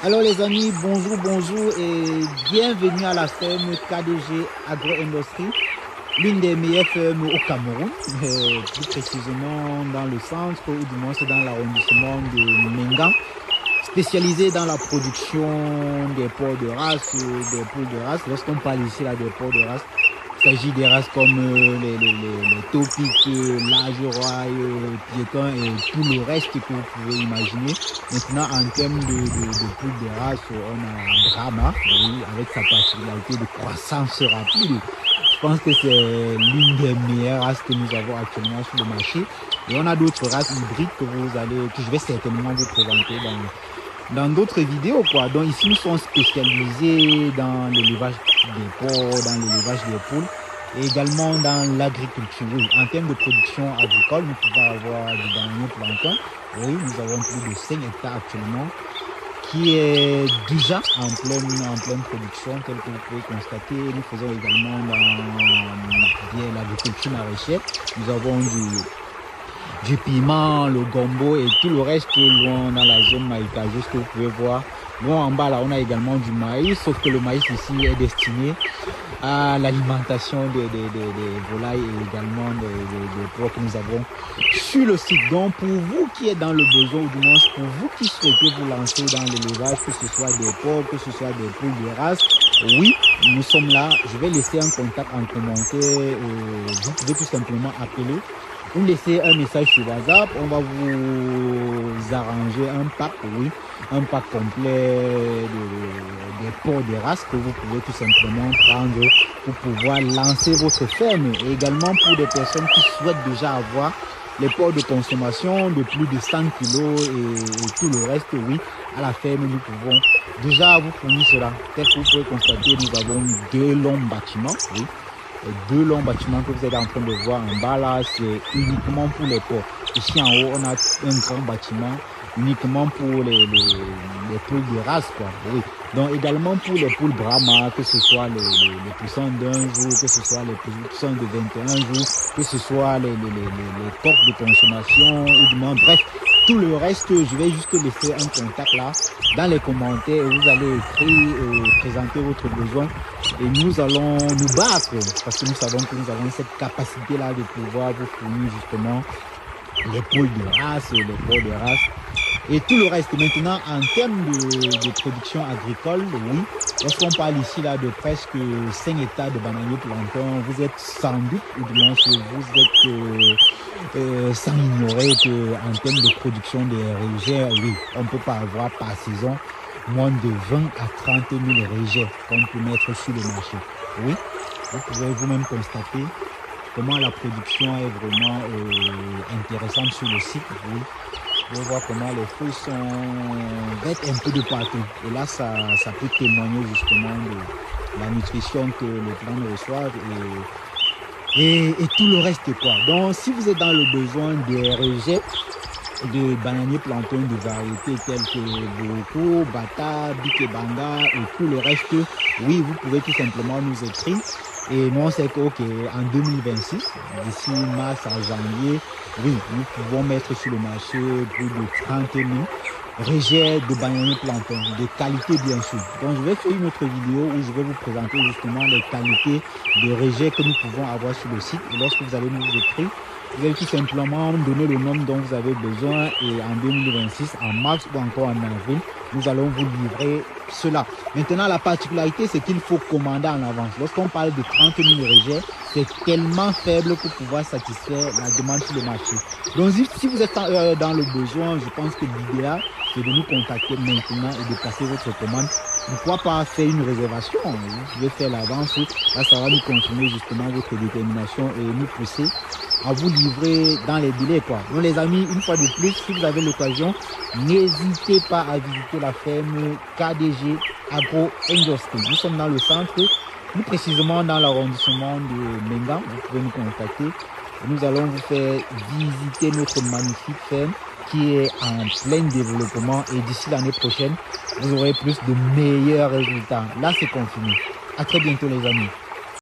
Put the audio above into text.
Alors les amis, bonjour et bienvenue à la ferme KDG Agro-Industrie, l'une des meilleures fermes au Cameroun, plus précisément dans le centre ou du moins c'est dans l'arrondissement de Mengan, spécialisée dans la production des porcs de race, des poules de race. Lorsqu'on parle ici là des porcs de race, il s'agit des races comme les Topiques, l'Ageroy, Piéton et tout le reste que vous pouvez imaginer. Maintenant, en termes de poules de race, on a Brahma, oui, avec sa particularité de croissance rapide. Je pense que c'est l'une des meilleures races que nous avons actuellement sur le marché. Et on a d'autres races hybrides que je vais certainement vous présenter dans d'autres vidéos, quoi. Donc ici, nous sommes spécialisés dans l'élevage des porcs, dans l'élevage des poules et également dans l'agriculture. Oui, en termes de production agricole, nous pouvons avoir du bananier plantain. Oui, nous avons plus de 5 hectares actuellement qui est déjà en pleine production, tel que vous pouvez constater. Nous faisons également dans l'agriculture maraîchère. Nous avons du piment, le gombo et tout le reste loin dans la zone maïcageuse que vous pouvez voir. Loin en bas là, on a également du maïs, sauf que le maïs ici est destiné à l'alimentation des volailles et également des porcs que nous avons sur le site. Donc pour vous qui êtes dans le besoin, ou du moins pour vous qui souhaitez vous lancer dans l'élevage, que ce soit des porcs, que ce soit des poules de race, oui, nous sommes là. Je vais laisser un contact en commentaire. Vous pouvez tout simplement appeler ou laissez un message sur WhatsApp. On va vous arranger un pack, oui, un pack complet des porcs de race que vous pouvez tout simplement prendre pour pouvoir lancer votre ferme. Et également pour des personnes qui souhaitent déjà avoir les porcs de consommation de plus de 100 kg et tout le reste, oui, à la ferme, nous pouvons déjà vous fournir cela. Tel que vous pouvez constater, nous avons 2 longs bâtiments, oui. 2 longs bâtiments que vous êtes en train de voir en bas là, c'est uniquement pour les porcs. Ici en haut, on a un grand bâtiment uniquement pour les poules de race, quoi. Oui. Donc également pour les poules Brahma, que ce soit les poussins d'un jour, que ce soit les poussins de 21 jours, que ce soit les coqs de consommation, ou du moins, bref, tout le reste, je vais juste laisser un contact là dans les commentaires. Vous allez écrire et présenter votre besoin et nous allons nous battre parce que nous savons que nous avons cette capacité là de pouvoir vous fournir justement les poules de race, les porcs de race et tout le reste. Maintenant, en termes de production agricole, oui, lorsqu'on parle ici là de presque 5 hectares de bananiers plantain, vous êtes sans doute, ou du moins vous êtes sans ignorer qu'en termes de production des rejets, oui, on ne peut pas avoir par saison moins de 20 à 30 000 rejets qu'on peut mettre sur le marché. Oui, vous pouvez vous-même constater comment la production est vraiment intéressante sur le site. Oui. Vous pouvez voir comment les fruits sont un peu de partout. Et là, ça peut témoigner justement de la nutrition que les plantes reçoivent et tout le reste, quoi. Donc, si vous êtes dans le besoin des rejets de bananiers plantains de variétés telles que Boko, Bata, Bikebanga et tout le reste, oui, vous pouvez tout simplement nous écrire. Et nous, on sait qu'en 2026, d'ici mars à janvier, oui, nous pouvons mettre sur le marché plus de 30 000 rejets de bananiers plantains, de qualité bien sûr. Donc, je vais faire une autre vidéo où je vais vous présenter justement les qualités de rejets que nous pouvons avoir sur le site. Et lorsque vous allez nous écrire, vous allez tout simplement donner le nombre dont vous avez besoin et en 2026, en mars ou encore en avril, nous allons vous livrer cela. Maintenant, la particularité, c'est qu'il faut commander en avance. Lorsqu'on parle de 30 000 rejets, c'est tellement faible pour pouvoir satisfaire la demande sur le marché. Donc, si vous êtes dans le besoin, je pense que l'idéal, c'est de nous contacter maintenant et de passer votre commande. Pourquoi pas faire une réservation? Vous pouvez faire l'avance. Là, ça va nous confirmer justement votre détermination et nous pousser à vous livrer dans les délais, quoi. Donc les amis, une fois de plus, si vous avez l'occasion, n'hésitez pas à visiter la ferme KDG Agro-Industrie. Nous sommes dans le centre, plus précisément dans l'arrondissement de Mengan. Vous pouvez nous contacter. Nous allons vous faire visiter notre magnifique ferme qui est en plein développement et d'ici l'année prochaine, vous aurez plus de meilleurs résultats. Là, c'est confirmé. À très bientôt les amis.